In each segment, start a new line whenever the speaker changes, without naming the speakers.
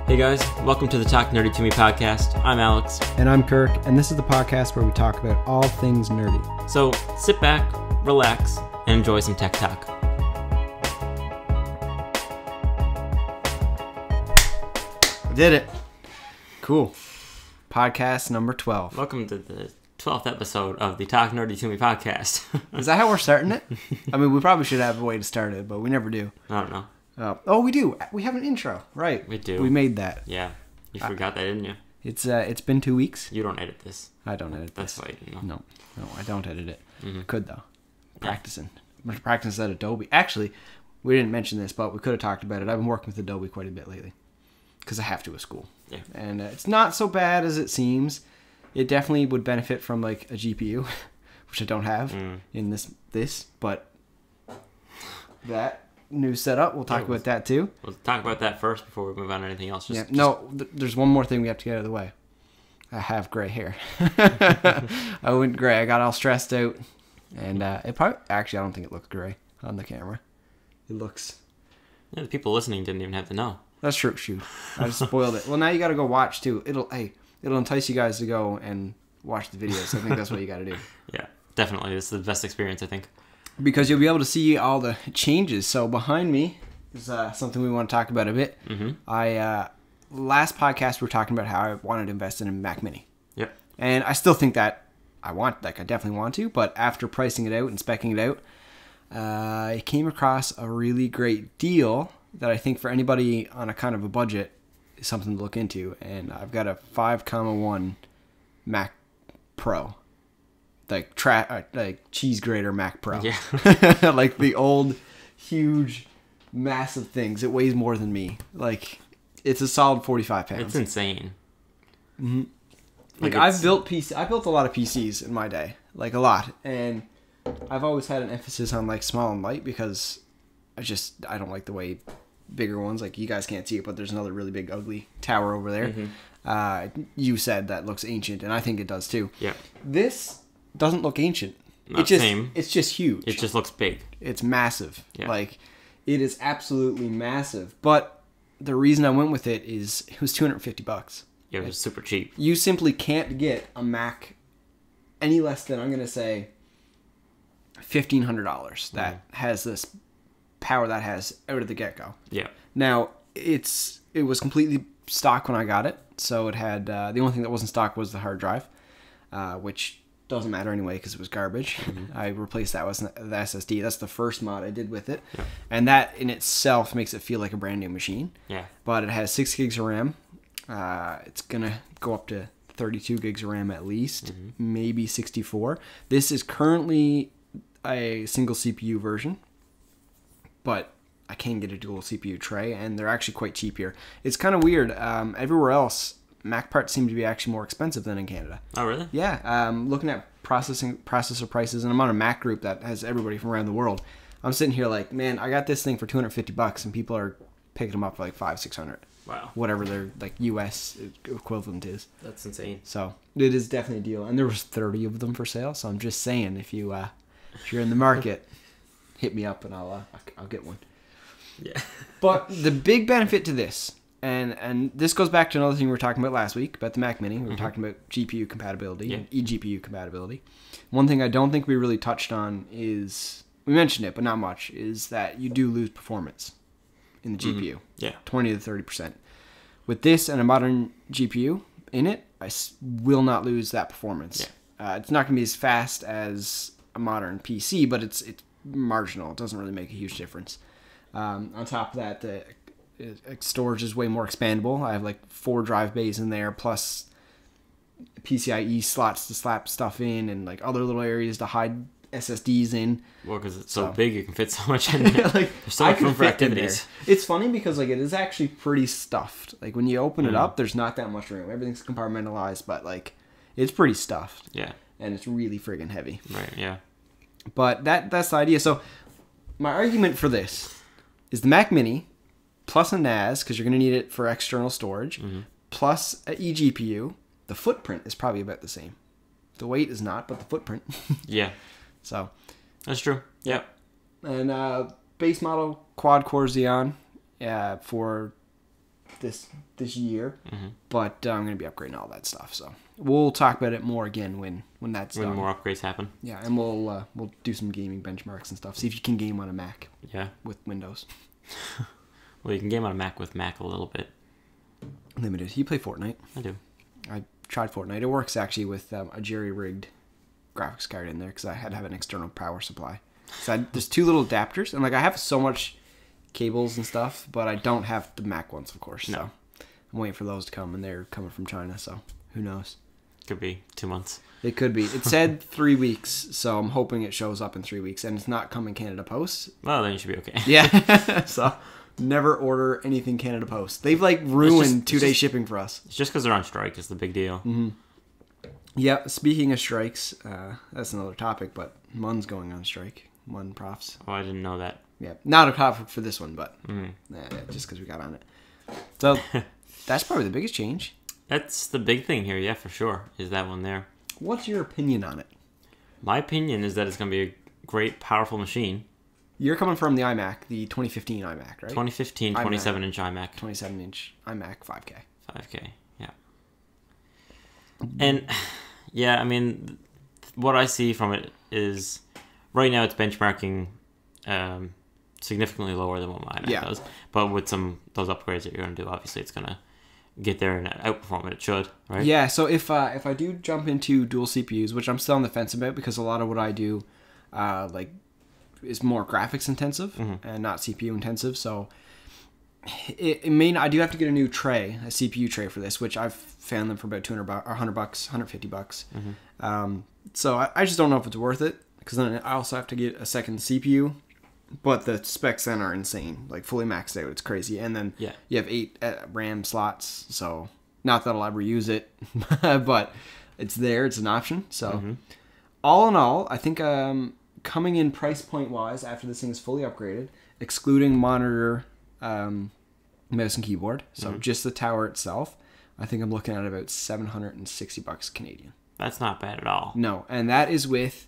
Hey guys, welcome to the Talk Nerdy to Me podcast. I'm Alex.
And I'm Kirk, and this is the podcast where we talk about all things nerdy.
So sit back, relax, and enjoy some tech talk.
I did it. Cool. Podcast number 12.
Welcome to the 12th episode of the Talk Nerdy to Me podcast.
Is that how we're starting it? I mean, we probably should have a way to start it, but we never do.
I don't know.
Oh, we do. We have an intro, right?
We do.
We made that.
Yeah. You forgot that, didn't you?
It's been 2 weeks.
You don't edit this.
I don't edit
That's
this.
why you didn't know.
No, I don't edit it.
Mm-hmm.
Could, though. Practicing. I'm practicing at Adobe. Actually, we didn't mention this, but we could have talked about it. I've been working with Adobe quite a bit lately. Because I have to at school.
Yeah.
And it's not so bad as it seems. It definitely would benefit from like a GPU, which I don't have in this, but that new setup, we'll talk about that too.
We'll talk about that first before we move on to anything else.
There's one more thing we have to get out of the way. I have gray hair. I went gray. I got all stressed out. And it probably, actually, I don't think it looks gray on the camera. It looks...
Yeah, the people listening didn't even have to know.
That's true. Shoot. I just spoiled it. Well, now you got to go watch too. It'll entice you guys to go and watch the videos. I think that's what you got to do.
Yeah, definitely. This is the best experience, I think.
Because you'll be able to see all the changes. So behind me is something we want to talk about a bit. Mm-hmm. Last podcast we were talking about how I wanted to invest in a Mac Mini.
Yep.
And I still think that I definitely want to. But after pricing it out and speccing it out, I came across a really great deal that I think for anybody on a kind of a budget is something to look into. And I've got a 5.1 Mac Pro. Like cheese grater Mac Pro.
Yeah.
Like the old, huge, massive things. It weighs more than me. Like, it's a solid 45 pounds.
It's insane.
Mm-hmm. Like, I built a lot of PCs in my day. Like, a lot. And I've always had an emphasis on, like, small and light because I don't like the way bigger ones, like, you guys can't see it, but there's another really big, ugly tower over there. Mm-hmm. You said that looks ancient, and I think it does, too.
Yeah.
This doesn't look ancient.
Same.
It's just huge.
It just looks big.
It's massive.
Yeah.
Like, it is absolutely massive. But the reason I went with it is it was $250.
Yeah, it was super cheap.
You simply can't get a Mac any less than, I'm going to say, $1,500 that has this power that has out of the get-go.
Yeah.
Now, it was completely stock when I got it. So it had, the only thing that wasn't stock was the hard drive, which doesn't matter anyway because it was garbage. Mm-hmm. I replaced that with the SSD. That's the first mod I did with it. Yeah. And that in itself makes it feel like a brand new machine. Yeah. But it has 6 gigs of RAM. It's going to go up to 32 gigs of RAM at least, maybe 64. This is currently a single CPU version, but I can get a dual CPU tray, and they're actually quite cheap here. It's kind of weird. Everywhere else, Mac parts seem to be actually more expensive than in Canada.
Oh, really?
Yeah. Looking at processor prices, and I'm on a Mac group that has everybody from around the world. I'm sitting here like, man, I got this thing for $250, and people are picking them up for like $500-$600.
Wow.
Whatever their like US equivalent is.
That's insane.
So it is definitely a deal, and there was 30 of them for sale. So I'm just saying, if you're in the market, hit me up and I'll get one.
Yeah.
But the big benefit to this, and this goes back to another thing we were talking about last week about the Mac Mini. We were talking about GPU compatibility and eGPU compatibility. One thing I don't think we really touched on is, we mentioned it, but not much, is that you do lose performance in the GPU.
Yeah.
20 to 30%. With this and a modern GPU in it, I will not lose that performance. Yeah. It's not going to be as fast as a modern PC, but it's marginal. It doesn't really make a huge difference. On top of that, the storage is way more expandable. I have like 4 drive bays in there, plus PCIe slots to slap stuff in, and like other little areas to hide SSDs in.
Well, because it's so big, you can fit so much in there. Like, there's so much room for activities.
It's funny because like it is actually pretty stuffed. Like when you open it up, there's not that much room. Everything's compartmentalized, but like it's pretty stuffed.
Yeah.
And it's really friggin' heavy.
Right. Yeah.
But that's the idea. So my argument for this is the Mac Mini plus a NAS, because you're going to need it for external storage, plus an eGPU. The footprint is probably about the same. The weight is not, but the footprint.
Yeah.
So
that's true. Yeah.
And base model quad core Xeon for this year, but I'm going to be upgrading all that stuff. So we'll talk about it more again when that's done.
When more upgrades happen.
Yeah, and we'll do some gaming benchmarks and stuff. See if you can game on a Mac.
Yeah.
With Windows.
Well, you can game on a Mac with Mac a little bit.
Limited. You play Fortnite?
I do.
I tried Fortnite. It works actually with a jerry-rigged graphics card in there because I had to have an external power supply. So there's 2 little adapters, and like I have so much cables and stuff, but I don't have the Mac ones, of course. No. So I'm waiting for those to come, and they're coming from China, so who knows?
Could be 2 months.
It could be. It said 3 weeks, so I'm hoping it shows up in 3 weeks, and it's not coming Canada Post.
Well, then you should be okay.
Yeah. So never order anything Canada Post. They've like ruined 2-day shipping for us.
It's just because they're on strike is the big deal.
Mm-hmm. Yeah. Speaking of strikes, that's another topic, but MUN's going on strike. MUN profs.
Oh, I didn't know that.
Yeah. Not a topic for this one, but just because we got on it. So that's probably the biggest change.
That's the big thing here, yeah, for sure, is that one there.
What's your opinion on it?
My opinion is that it's going to be a great, powerful machine.
You're coming from the iMac, the 2015 iMac, right?
2015, 27-inch iMac.
27-inch iMac 5K.
5K, yeah. And, yeah, I mean, what I see from it is, right now it's benchmarking significantly lower than what my iMac does. But with those upgrades that you're going to do, obviously it's going to get there and outperform it. It should, right?
Yeah, so if I do jump into dual CPUs, which I'm still on the fence about because a lot of what I do is more graphics intensive and not CPU intensive, so I do have to get a new tray, a CPU tray for this, which I've found them for about $200 or $100, $150. So I just don't know if it's worth it because then I also have to get a second CPU. But the specs then are insane, like fully maxed out. It's crazy, and then you have 8 RAM slots. So not that I'll ever use it, but it's there. It's an option. So all in all, I think coming in price point wise, after this thing is fully upgraded, excluding monitor, mouse and keyboard, so just the tower itself, I think I'm looking at about $760 Canadian.
That's not bad at all.
No, and that is with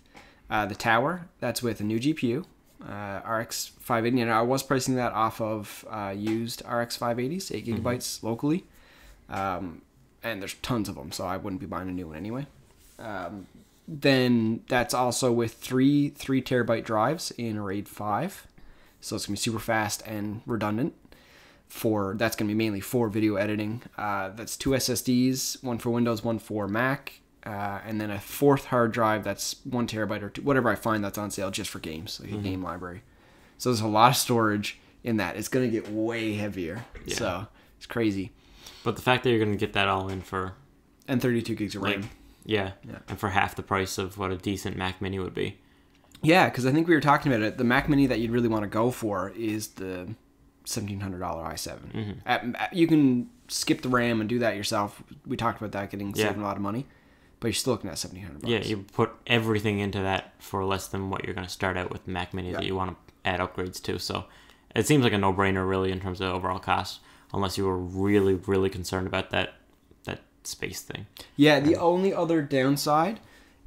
the tower. That's with a new GPU. RX 580, and I was pricing that off of used RX 580s, 8 gigabytes locally, and there's tons of them, so I wouldn't be buying a new one anyway. Then that's also with 3 terabyte drives in RAID 5, so it's gonna be super fast and redundant. That's gonna be mainly for video editing. That's 2 SSDs, one for Windows, one for Mac. And then a 4th hard drive that's 1 terabyte or 2, whatever I find that's on sale just for games, like a game library. So there's a lot of storage in that. It's going to get way heavier. Yeah. So it's crazy.
But the fact that you're going to get that all in for...
And 32 gigs of RAM.
Yeah. And for half the price of what a decent Mac Mini would be.
Yeah, because I think we were talking about it. The Mac Mini that you'd really want to go for is the $1,700 i7. You can skip the RAM and do that yourself. We talked about that, saving a lot of money. But you're still looking at $1,700.
Yeah, you put everything into that for less than what you're going to start out with the Mac Mini that you want to add upgrades to. So it seems like a no-brainer, really, in terms of overall cost, unless you were really, really concerned about that space thing.
Yeah, the only other downside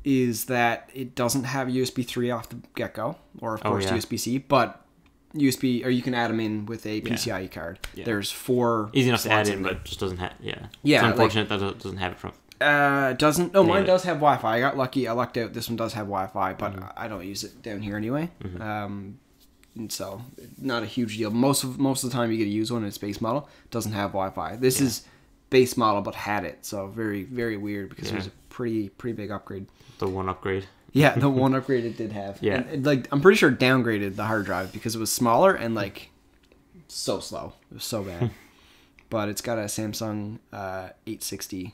is that it doesn't have USB 3 off the get-go, or of course USB-C, but USB, or you can add them in with a PCIe card. Yeah. There's 4
easy enough to add in, but just doesn't have. Yeah,
it's
unfortunate that it doesn't have it from.
Doesn't. No, mine does have Wi-Fi. I got lucky. I lucked out. This one does have Wi-Fi, but I don't use it down here anyway. And so not a huge deal. Most of the time you get to use one in its base model. It doesn't have Wi-Fi. This is base model, but had it. So very, very weird because it was a pretty big upgrade.
The one upgrade.
Yeah, the one upgrade it did have.
Yeah.
And I'm pretty sure it downgraded the hard drive because it was smaller and so slow. It was so bad. But it's got a Samsung 860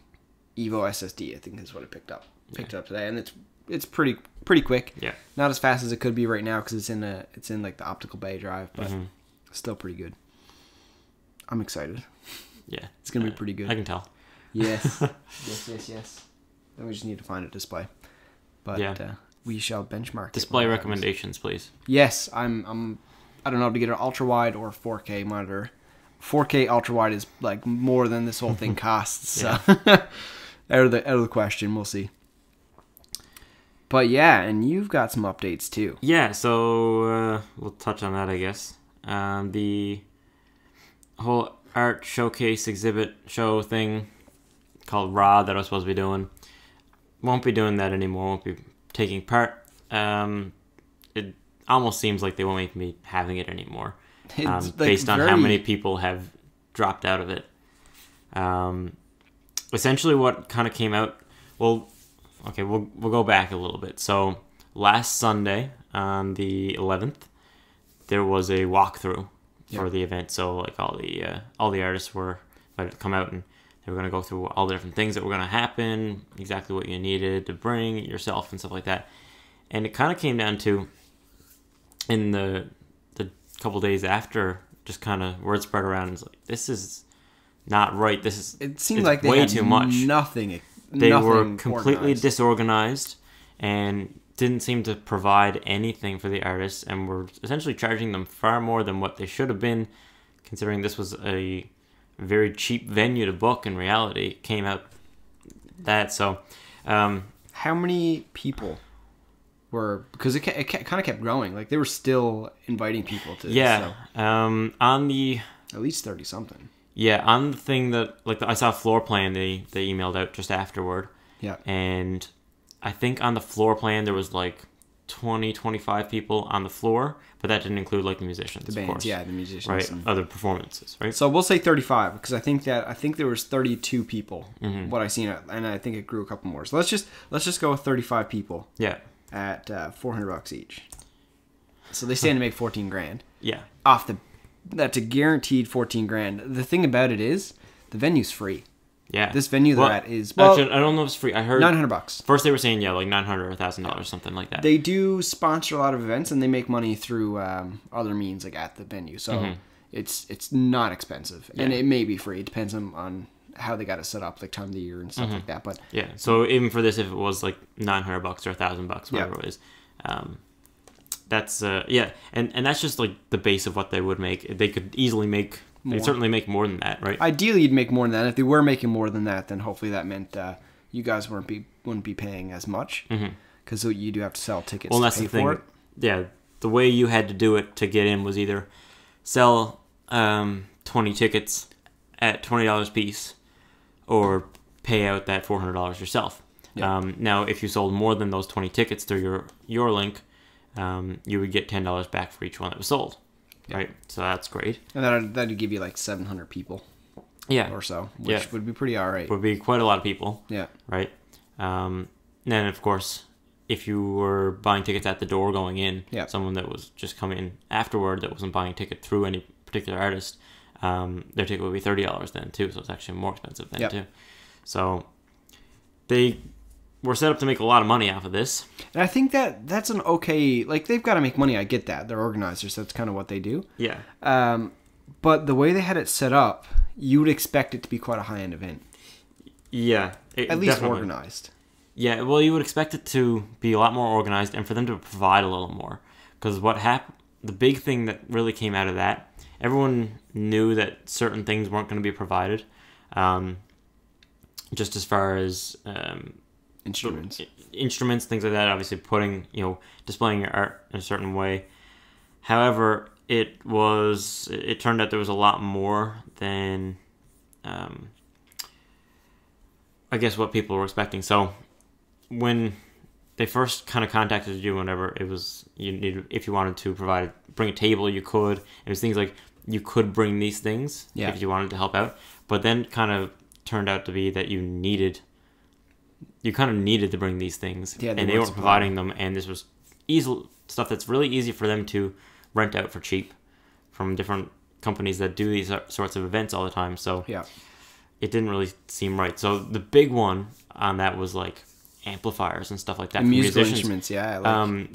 Evo SSD, I think is what it picked up up today, and it's pretty quick.
Yeah,
not as fast as it could be right now because it's in like the optical bay drive, but still pretty good. I'm excited.
Yeah,
it's gonna be pretty good.
I can tell.
Yes, yes. Then we just need to find a display, but we shall benchmark.
Display recommendations, please.
Yes, I don't know if to get an ultra wide or 4K monitor. 4K ultra wide is like more than this whole thing costs. So. Out of the question, we'll see. But yeah, and you've got some updates too.
Yeah, so we'll touch on that, I guess. The whole art showcase exhibit show thing called Raw that I was supposed to be doing. Won't be doing that anymore. Won't be taking part. It almost seems like they won't make me having it anymore, based on how many people have dropped out of it. Essentially, what kind of came out. Well, okay, we'll go back a little bit. So last Sunday on the 11th, there was a walkthrough for the event. So like all the artists were invited to come out, and they were going to go through all the different things that were going to happen, exactly what you needed to bring yourself and stuff like that. And it kind of came down to, in the couple days after, just kind of word spread around. It's like, this is not right.
It seemed like they
way
had
too much. They were completely disorganized and didn't seem to provide anything for the artists, and were essentially charging them far more than what they should have been, considering this was a very cheap venue to book. In reality, it came out that. So
how many people were, because it kind of kept growing, like they were still inviting people to
on the
at least 30 something.
Yeah, on the thing that, like, I saw a floor plan they emailed out just afterward.
Yeah.
And I think on the floor plan there was like 20, 25 people on the floor, but that didn't include like the musicians,
the bands,
of course.
Yeah, the musicians,
right? Other performances, right?
So we'll say 35, because I think there was 32 people. What I seen, and I think it grew a couple more. So let's just go with 35 people.
Yeah.
At $400 each. So they stand to make 14 grand.
Yeah.
That's a guaranteed 14 grand. The thing about it is, the venue's free.
Yeah.
This venue they're at is,
actually, I don't know if it's free. I heard
$900.
First they were saying like $900 or $1,000, something like that.
They do sponsor a lot of events, and they make money through other means, like at the venue. So it's not expensive, and it may be free. It depends on how they got it set up, like time of the year and stuff like that. But
yeah, so even for this, if it was like $900 or $1,000, whatever it is, that's and that's just like the base of what they would make. They could easily make. They'd certainly make more than that, right?
Ideally, you'd make more than that. If they were making more than that, then hopefully that meant you guys wouldn't be paying as much, because you do have to sell tickets.
Well, that's
to pay
the thing.
For it.
Yeah, the way you had to do it to get in was either sell 20 tickets at $20 a piece, or pay out that $400 yourself. Yep. Now, if you sold more than those 20 tickets through your link, you would get $10 back for each one that was sold. Yep. Right? So that's great.
And that'd give you like 700 people.
Yeah.
Or so, which would be pretty all right.
Would be quite a lot of people.
Yeah.
Right? Then, of course, if you were buying tickets at the door going in, someone that was just coming in afterward that wasn't buying a ticket through any particular artist, their ticket would be $30 then too, so it's actually more expensive then too. So they were set up to make a lot of money off of this.
And I think that's an okay, like, they've got to make money, I get that. They're organizers, that's kind of what they do.
Yeah.
But the way they had it set up, you would expect it to be quite a high-end event.
Yeah.
At least definitely organized.
Yeah, well, you would expect it to be a lot more organized and for them to provide a little more. Because the big thing that really came out of that, everyone knew that certain things weren't going to be provided. Just as far as instruments, things like that. Obviously, displaying your art in a certain way. However, it turned out there was a lot more than, I guess, what people were expecting. So when they first kind of contacted you, whenever it was if you wanted to bring a table, you could. It was things like you could bring these things if you wanted to help out. But then kind of turned out to be that you kind of needed to bring these things, and they weren't providing them, and this was stuff that's really easy for them to rent out for cheap from different companies that do these sorts of events all the time. So it didn't really seem right. So the big one on that was like amplifiers and stuff like that.
And musical instruments,
everyone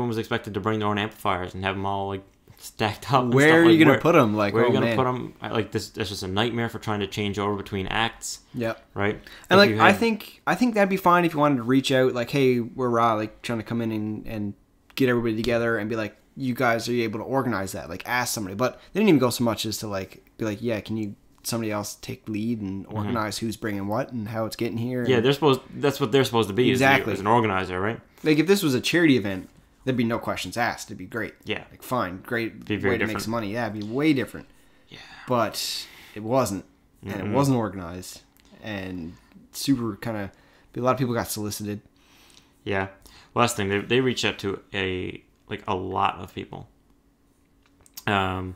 was expected to bring their own amplifiers and have them all like stacked up.
Where are you going to put them? Like,
where are you going to put them? Like this, that's just a nightmare for trying to change over between acts.
Yep.
Right.
And like, I think that'd be fine if you wanted to reach out, like, hey, we're like trying to come in and get everybody together and be like, you guys are you able to organize that? Like, ask somebody. But they didn't even go so much as to like be like, yeah, can somebody else take lead and organize who's bringing what and how it's getting here?
Yeah, that's what they're supposed to be.
Exactly.
As an organizer, right?
Like, if this was a charity event, there'd be no questions asked. It'd be great.
Yeah.
Like, fine, great
be very
way to make some money. Yeah, it'd be way different.
Yeah.
but it wasn't, and it wasn't organized, and super kind of. A lot of people got solicited.
Yeah. Last thing, they reached out to a lot of people. And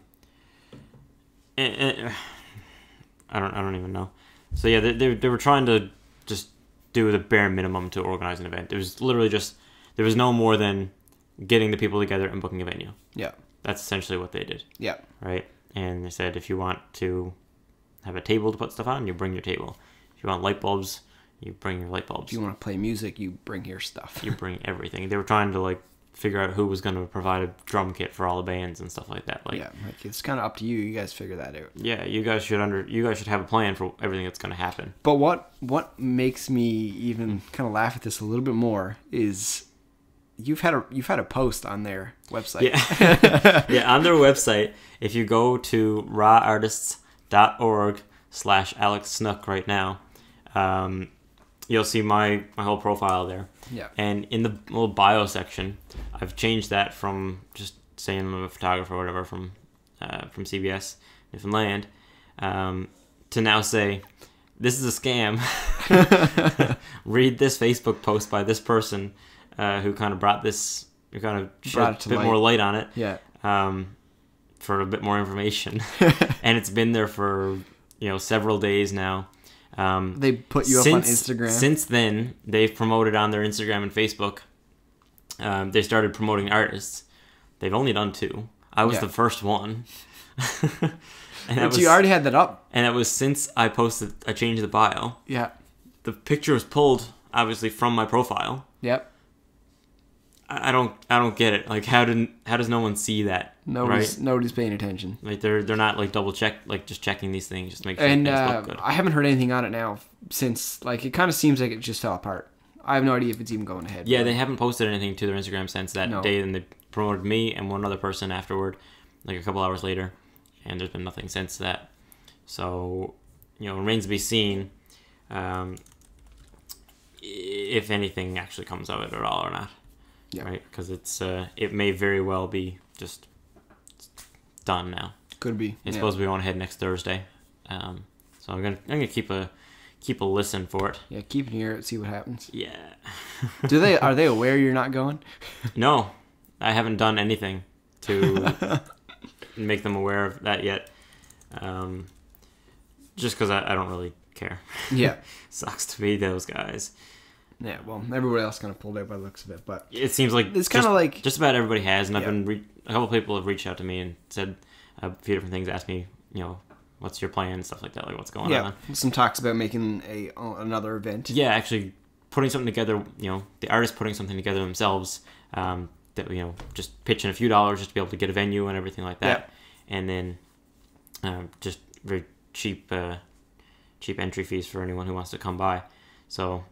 I don't even know. So yeah, they were trying to just do the bare minimum to organize an event. It was literally just there was no more than getting the people together and booking a venue.
Yeah.
That's essentially what they did.
Yeah.
Right? And they said if you want to have a table to put stuff on, you bring your table. If you want light bulbs, you bring your light bulbs.
If you want to play music, you bring your stuff.
You bring everything. They were trying to figure out who was going to provide a drum kit for all the bands and stuff like that.
It's kind of up to you. You guys figure that out.
Yeah, you guys should have a plan for everything that's going to happen.
But what makes me even kind of laugh at this a little bit more is you've had a post on their website.
Yeah, yeah, on their website. If you go to rawartists.org/Alex Snook right now, you'll see my whole profile there.
Yeah.
And in the little bio section, I've changed that from just saying I'm a photographer or whatever from CBS Newfoundland to now say, this is a scam. Read this Facebook post by this person who kind of shed a bit more light on it.
Yeah.
For a bit more information. And it's been there for several days now.
They put you up on Instagram.
Since then, they've promoted on their Instagram and Facebook. They started promoting artists. They've only done 2. I was the first one.
But you already had that up.
And it was since I changed the bio.
Yeah.
The picture was pulled, obviously, from my profile.
Yep.
I don't get it. How does no one see that?
Nobody's paying attention.
They're not just checking these things just to make sure
and
things look good.
I haven't heard anything on it now since it kind of seems like it just fell apart. I have no idea if it's even going ahead.
Yeah, they haven't posted anything to their Instagram since that day, and they promoted me and one other person afterward, a couple hours later, and there's been nothing since that. So it remains to be seen if anything actually comes of it at all or not. Yeah. Right, because it may very well be just done now.
Could be.
It's supposed to be on ahead next Thursday, so I'm gonna keep a listen for it.
Yeah, keep an ear out, see what happens.
Yeah.
Are they aware you're not going?
No, I haven't done anything to make them aware of that yet. Just because I don't really care.
Yeah.
Sucks to be those guys.
Yeah, well, everybody else kind of pulled out by the looks of it, but
it seems like
it's kind of
just about everybody has, and I've been a couple of people have reached out to me and said a few different things, asked me, what's your plan and stuff like that, what's going on.
Some talks about making another event.
Yeah, actually putting something together. The artists putting something together themselves. That just pitching a few dollars just to be able to get a venue and everything like that, and then just very cheap entry fees for anyone who wants to come by. So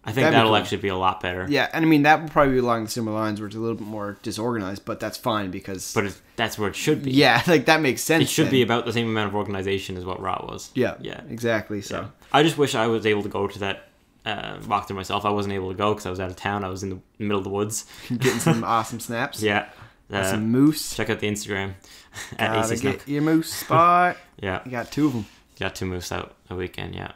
I think that'll actually be a lot better.
Yeah, and I mean, that will probably be along the similar lines where it's a little bit more disorganized, but that's fine because...
But that's where it should be.
Yeah, that makes sense.
It should be about the same amount of organization as what Raw was.
Yeah, exactly. So
I just wish I was able to go to that walkthrough myself. I wasn't able to go because I was out of town. I was in the middle of the woods.
Getting some awesome snaps.
Yeah.
Some moose.
Check out the Instagram
at AC Snook. Your moose spot.
Yeah.
You got 2 of them.
Got 2 moose out a weekend, yeah.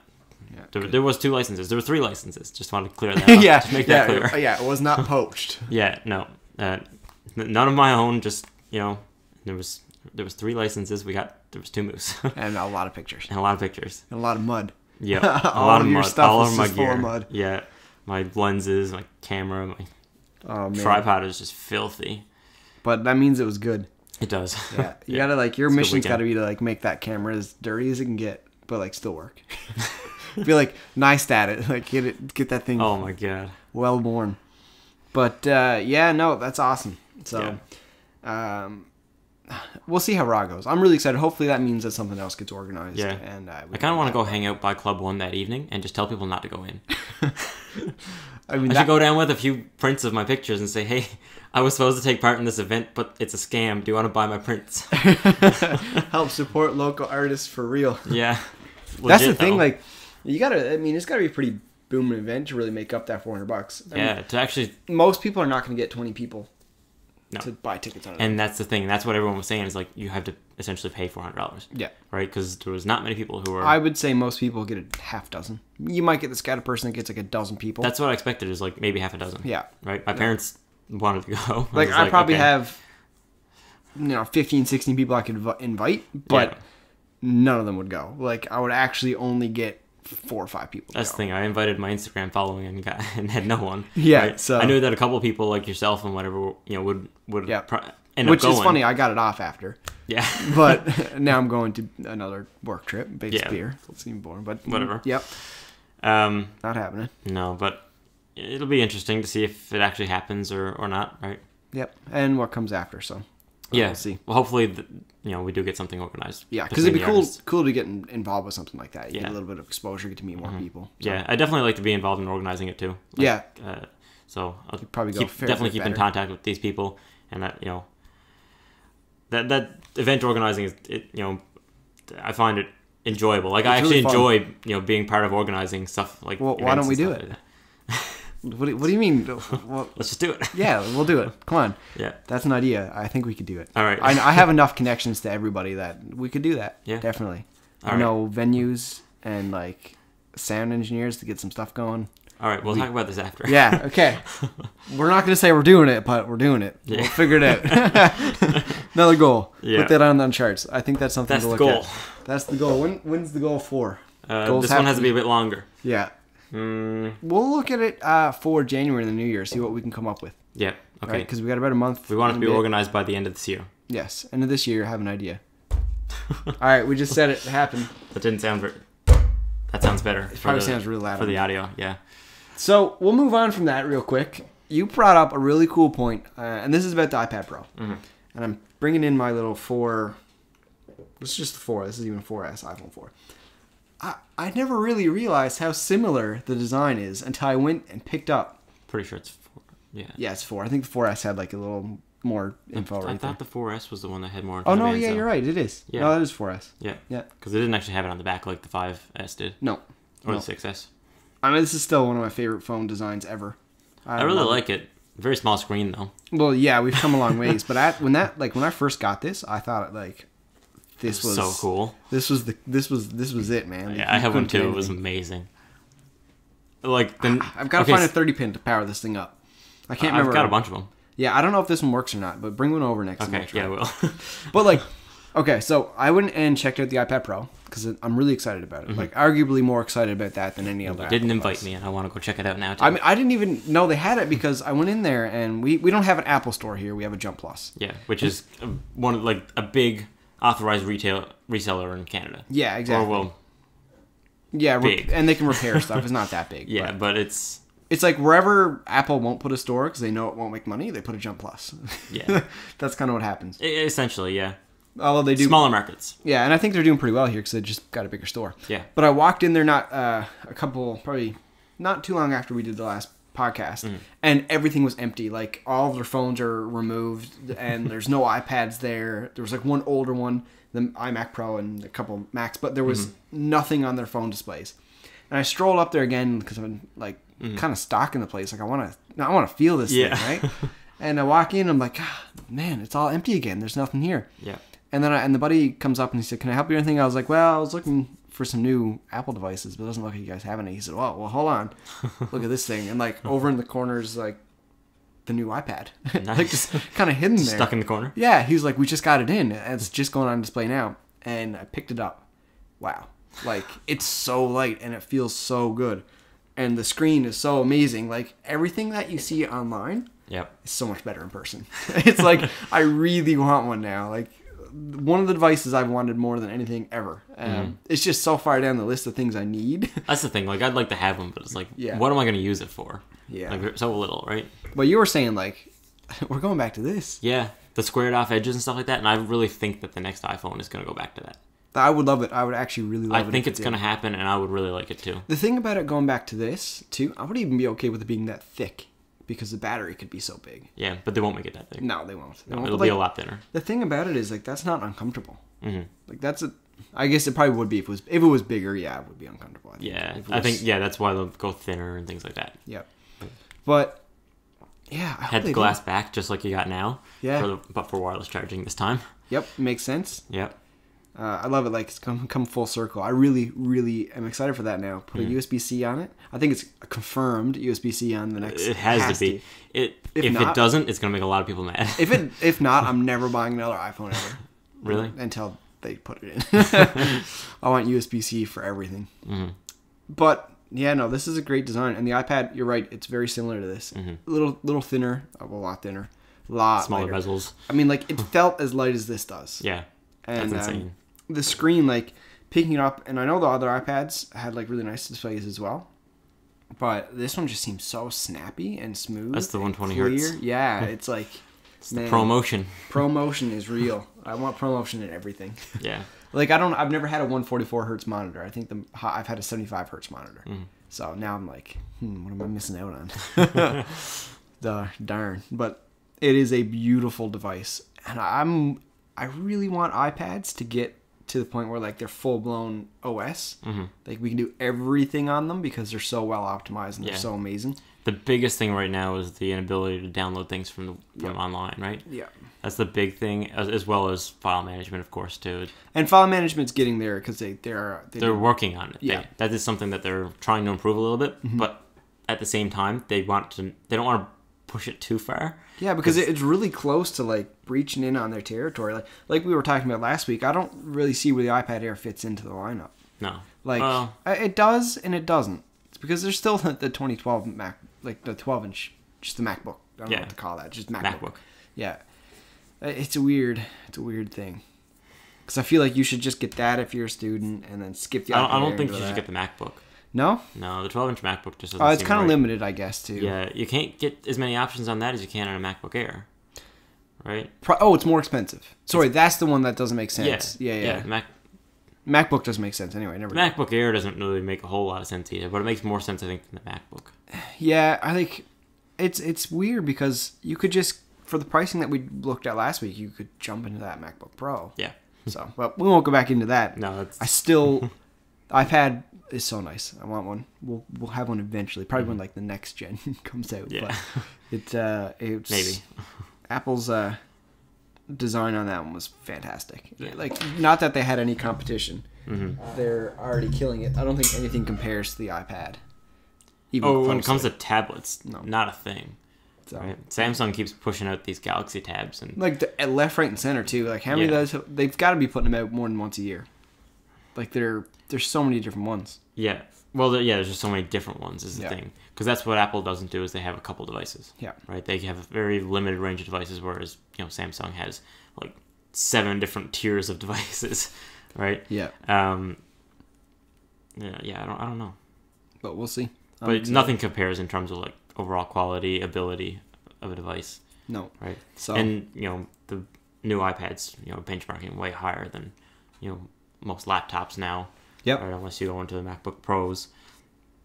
Yeah,
there was 2 licenses. There were 3 licenses. Just wanted to clear that up.
Yeah,
just make that clear.
Yeah, it was not poached.
Yeah, no. None of my own, just, there was 3 licenses. There was 2 moose.
And a lot of pictures.
And a lot of pictures.
And a lot of mud.
Yeah. A lot of mud.
Stuff
all of my
gear.
gear.
Full of mud.
Yeah. My lenses, my camera, my tripod is just filthy.
But that means it was good.
It does.
Yeah. You gotta your mission's gotta be to make that camera as dirty as it can get, but still work. Be nice at it. Get that thing.
Oh my god.
Well worn. But that's awesome. So we'll see how Raw goes. I'm really excited. Hopefully that means that something else gets organized.
Yeah.
And
I kind of want to go hang out by Club 1 that evening and just tell people not to go in. I should go down with a few prints of my pictures and say, hey, I was supposed to take part in this event, but it's a scam. Do you want to buy my prints?
Help support local artists for real.
Yeah.
That's the thing. You gotta. I mean, it's gotta be a pretty booming event to really make up that $400. I mean,
to actually.
Most people are not going to get 20 people to buy tickets on it.
And that's the thing. That's what everyone was saying is you have to essentially pay $400.
Yeah.
Right? Because there was not many people who were.
I would say most people get a half dozen. You might get the scattered person that gets like a dozen people.
That's what I expected, is like maybe half a dozen.
Yeah.
Right? My parents wanted to go.
Like, I probably
okay.
have, 15, 16 people I could invite, but
Yeah.
none of them would go. Like, I would actually only get 4 or 5 people.
That's the thing. I invited my Instagram following and had no one.
Yeah,
right?
so-
I knew that a couple of people like yourself and whatever, would
Yeah.
end
Which
up going.
is funny. I got it off after.
Yeah.
But now I'm going to another work trip. Big
Yeah.
beer. It's even boring, but
Whatever.
Yep.
Um,
Not happening.
no, but it'll be interesting to see if it actually happens or not, right?
Yep. And what comes after, so.
Yeah.
We'll see.
Well, hopefully, we do get something organized.
Yeah, because it'd be
between the
cool
artists.
to get involved with something like that. You get
Yeah.
a little bit of exposure, get to meet more people. So,
Yeah, I definitely like to be involved in organizing it too.
Yeah.
So I'll
probably go a fair
definitely
bit
keep in
better.
contact with these people, and that that event organizing is I find it enjoyable. Like, I
It's
actually
really fun.
enjoy being part of organizing stuff like.
Well, why don't
events
we
and
do
stuff
it?
like that.
What do you mean? Well,
Let's just do it.
yeah, we'll do it. Come on.
Yeah.
That's an idea. I think we could do it.
All right.
I have enough connections to everybody that we could do that.
Yeah.
Definitely.
All
I
right.
know venues and like sound engineers to get some stuff going.
All right, we'll talk about this after.
Yeah, okay. We're not going to say we're doing it, but we're doing it.
Yeah.
We'll figure it out. Another goal.
Yeah.
Put that on the charts. I think that's something
That's
to
the
look
goal.
at. That's the goal. When's the goal for? Goals
This
have
one has to be a bit longer.
Yeah.
Mm,
We'll look at it for January and the New Year, see what we can come up with.
yeah. Okay.
Right? Because we got about a month.
We want it to
and
be
a bit.
organized by the end of this year.
Yes. End of this year, have an idea. All right, we just said it happened.
That didn't sound very. That sounds better. It
probably sounds really loud
for
on
the
me.
audio. Yeah.
So we'll move on from that real quick. You brought up a really cool point, and this is about the iPad Pro.
Mm-hmm.
And I'm bringing in my little 4. This is just the 4. This is even 4S, iPhone 4. I never really realized how similar the design is until I went and picked up.
Pretty sure it's 4. Yeah.
Yeah, it's 4. I think the 4S had like a little more info
I
right there.
thought the 4S was the one that had more.
Oh no,
bands,
yeah,
though.
you're right. It is.
Yeah.
No, that is 4S.
Yeah.
Yeah.
Because it didn't actually have it on the back like the 5S did,
No.
or
No.
the 6S.
I mean, this is still one of my favorite phone designs ever.
I really
love it.
like it. Very small screen though.
Well, yeah, we've come a long ways, but when I first got this, I thought like this was
So cool.
This was it, man.
Yeah, I have one
couldn't
too.
get
It was
anything.
amazing. Like then
I've got to find a 30 pin to power this thing up. I can't remember.
I've got a bunch of them.
Yeah, I don't know if this one works or not, but bring one over next time.
Okay, yeah, I will.
But like, okay, so I went and checked out the iPad Pro because I'm really excited about it. Like, arguably more excited about that than any other.
You didn't
Apple
invite
device.
me, and I want to go check it out now too.
I mean, I didn't even know they had it because I went in there and we don't have an Apple store here. We have a Jump Plus.
Yeah, which is one of like a big authorized reseller in Canada.
Yeah, exactly.
Or well,
Yeah,
big.
and they can repair stuff. It's not that big.
yeah,
but
but it's
it's like wherever Apple won't put a store because they know it won't make money, they put a Jump Plus.
Yeah.
That's kind of what happens.
essentially yeah.
Although they do
Smaller markets.
Yeah, and I think they're doing pretty well here because they just got a bigger store.
Yeah.
But I walked in there probably not too long after we did the last podcast, and everything was empty. Like, all of their phones are removed, and there's no iPads there. There was like one older one, the iMac Pro, and a couple Macs, but there was nothing on their phone displays. And I strolled up there again because I'm like kind of stalking the place. Like, I want to feel this
Yeah.
thing, right? And I walk in, I'm like, ah, man, it's all empty again. There's nothing here.
Yeah.
And then the buddy comes up and he said, "Can I help you with anything?" I was like, "Well, I was looking for some new Apple devices, but it doesn't look like you guys have any." He said, well, hold on. Look at this thing. And like over in the corner is like the new iPad.
Nice.
Like just kind of hidden there.
Stuck in the corner.
Yeah, he was like, "We just got it in. It's just going on display now." And I picked it up. Wow. Like, it's so light and it feels so good. And the screen is so amazing. Like, everything that you see online
Yep.
is so much better in person. It's like, I really want one now. Like, one of the devices I've wanted more than anything ever. It's just so far down the list of things I need.
That's the thing. Like, I'd like to have one, but it's like,
Yeah.
what am I going to use it for?
Yeah.
Like, so little, right?
But you were saying, like, we're going back to this.
Yeah. The squared off edges and stuff like that. And I really think that the next iPhone is going to go back to that.
I would love it. I would actually really love it.
I think
if
it's
it
going to
did.
happen, and I would really like it too.
The thing about it going back to this, too, I would even be okay with it being that thick because the battery could be so big.
Yeah, but they won't make it that big.
No, they won't. They won't.
It'll
But,
be
like,
a lot thinner.
The thing about it is, like, that's not uncomfortable.
Mm-hmm.
Like, I guess it probably would be if it was bigger. Yeah, it would be uncomfortable. I think.
Yeah,
If it
I think
was-
that's why they'll go thinner and things like that.
Yep. But yeah, I hope
Head
they
glass
do.
back, just like you got now.
Yeah.
But for wireless charging this time.
Yep, makes sense.
Yep.
I love it. Like it's come full circle. I really, really am excited for that now. Put a USB-C on it. I think it's a confirmed USB-C on the next.
It has to be. If
not,
it doesn't, it's gonna make a lot of people mad.
If not, I'm never buying another iPhone ever.
Really?
Until they put it in. I want USB-C for everything.
Mm-hmm.
But yeah, no, this is a great design, and the iPad. You're right. It's very similar to this.
Mm-hmm.
Little thinner, a lot thinner, a lot
Smaller
lighter.
bezels.
I mean, like it felt as light as this does.
Yeah.
And
That's insane.
the screen, like picking it up, and I know the other iPads had like really nice displays as well, but this one just seems so snappy and smooth.
That's the 120
clear.
hertz.
Yeah, it's like
It's the ProMotion.
ProMotion is real. I want ProMotion in everything.
Yeah.
Like I've never had a 144 hertz monitor. I think I've had a 75 hertz monitor. So now I'm like, what am I missing out on? Darn. But it is a beautiful device, and I really want iPads to get to the point where like they're full blown OS. Like we can do everything on them because they're so well optimized and they're so amazing.
The biggest thing right now is the inability to download things from online, right?
Yeah.
That's the big thing, as well as file management, of course, too.
And file management's getting there because they're
working on it.
Yeah.
That is something that they're trying to improve a little bit, but at the same time, they don't want to push it too far.
Yeah, because it's really close to like breaching in on their territory. Like we were talking about last week, I don't really see where the iPad Air fits into the lineup.
No.
Like it does and it doesn't. It's because there's still the 2012 Mac, like the 12-inch, just the MacBook. I don't know what to call that. Just MacBook. Yeah. It's a weird thing. Because I feel like you should just get that if you're a student and then skip the iPad
I don't
Air
think you
into
should
that.
get the MacBook.
No?
No, the 12-inch MacBook just doesn't
Oh, it's
seem
kind of
right.
limited, I guess, too.
Yeah, you can't get as many options on that as you can on a MacBook Air, right?
It's more expensive. Sorry, that's the one that doesn't make sense. Yeah. MacBook doesn't make sense anyway.
The MacBook Air doesn't really make a whole lot of sense either, but it makes more sense, I think, than the MacBook.
Yeah, I think it's weird because you could just, for the pricing that we looked at last week, you could jump into that MacBook Pro.
Yeah.
So, but we won't go back into that.
No, that's...
I still... iPad is so nice. I want one. We'll have one eventually. Probably when like the next gen comes out.
Yeah.
But it's
maybe
Apple's design on that one was fantastic. Yeah. Like, not that they had any competition. They're already killing it. I don't think anything compares to the iPad. Even
when it comes to tablets, not a thing.
So,
right? Samsung keeps pushing out these Galaxy tabs and
like the left, right, and center too. Like how many of those? They've got to be putting them out more than once a year. Like there's so many different ones.
Yeah. Well, there's just so many different ones is the thing. Because that's what Apple doesn't do is they have a couple devices.
Yeah.
Right? They have a very limited range of devices, whereas, Samsung has like 7 different tiers of devices. Right?
Yeah.
I don't know.
But we'll see.
But nothing compares in terms of like overall quality, ability of a device.
No.
Right?
So
and, the new iPads, benchmarking way higher than, most laptops now.
Yep.
Right, unless you go into the MacBook Pros.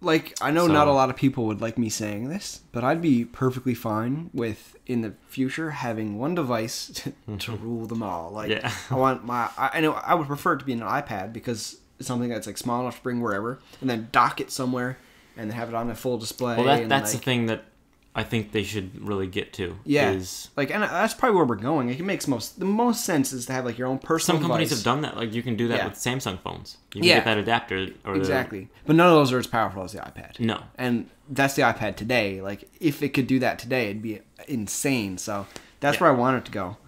Like, I know not a lot of people would like me saying this, but I'd be perfectly fine with, in the future, having one device to rule them all. Like, I want I know I would prefer it to be an iPad because it's something that's like small enough to bring wherever, and then dock it somewhere, and then have it on a full display.
Well, that's the thing that I think they should really get to.
Yeah.
And
that's probably where we're going. Like, it makes the most sense is to have like your own personal
Some companies
device.
have done that. Like, you can do that with Samsung phones. You can
Yeah.
get that adapter.
Exactly. But none of those are as powerful as the iPad.
No.
And that's the iPad today. Like, if it could do that today, it'd be insane. So that's where I want it to go.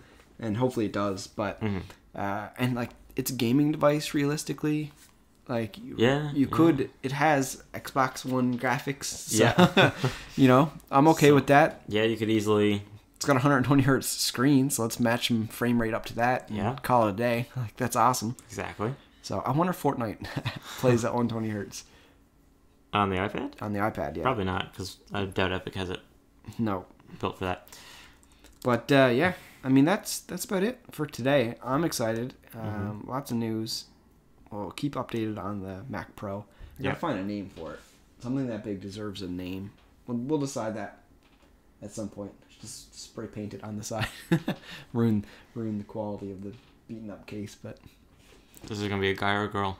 And hopefully it does. But, and like, it's a gaming device, realistically. Like, you could, it has Xbox One graphics. So, I'm okay with that.
Yeah, you could easily...
It's got 120 hertz screen, so let's match some frame rate up to that and call it a day. Like, that's awesome.
Exactly.
So I wonder if Fortnite plays at 120 hertz.
On the iPad?
On the iPad, yeah.
Probably not, because I doubt Epic has it built for that.
But, I mean, that's about it for today. I'm excited. Lots of news. We'll keep updated on the Mac Pro. I gotta find a name for it. Something that big deserves a name. We'll decide that at some point. Just spray paint it on the side. ruin the quality of the beaten up case, but...
This is gonna be a guy or a girl?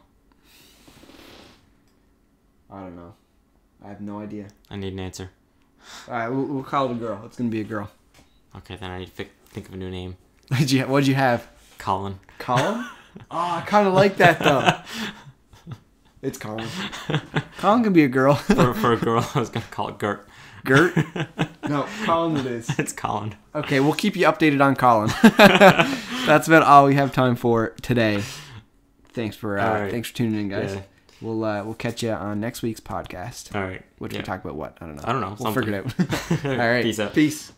I don't know. I have no idea.
I need an answer.
Alright, we'll call it a girl. It's gonna be a girl.
Okay, then I need to think of a new name.
What'd you have?
Colin.
Colin? Oh, I kind of like that though. It's Colin. Colin can be a girl.
For a girl, I was gonna call it Gert.
Gert? No, Colin it is.
It's Colin.
Okay, we'll keep you updated on Colin. That's about all we have time for today. Thanks for tuning in, guys.
Yeah.
We'll catch you on next week's podcast.
All right.
Which we talk about what? I don't know.
I don't know.
We'll figure it out.
All
All right.
Peace out.
Peace.